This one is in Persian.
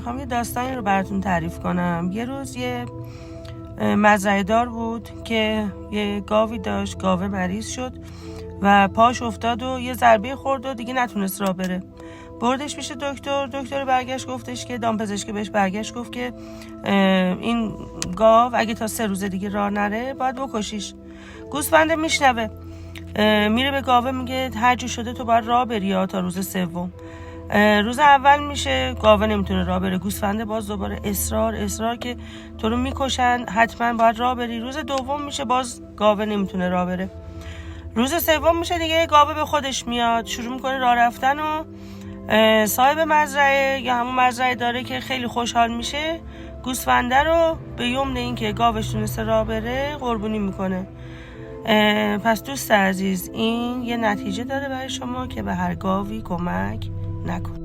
میخوام یه داستانی رو براتون تعریف کنم. یه روز یه مزرعه دار بود که یه گاوی داشت. گاوه مریض شد و پاش افتاد و یه ضربه خورد و دیگه نتونست راه بره. بردش پیش دکتر. دکتر برگشت گفتش که دامپزشک بهش برگشت گفت که این گاو اگه تا 3 روز دیگه راه نره باید بکشیش. گوسفند میشنوه، میره به گاوه میگه هر جو شده تو باید راه بری تا روز 3. روز اول میشه گاوه نمیتونه راه بره. گوسفنده باز دوباره اصرار که تو رو میکشن، حتما باید راه بری. روز 2 میشه باز گاوه نمیتونه راه بره. روز 3 میشه دیگه گاوه به خودش میاد، شروع میکنه راه رفتن و صاحب مزرعه یا همون مزرعه داره که خیلی خوشحال میشه گوسفنده رو به یمن این که گاوش تونسته راه بره قربونی میکنه. پس دوست عزیز این یه نتیجه داره برای شما که به هر گاوی کمک نکن.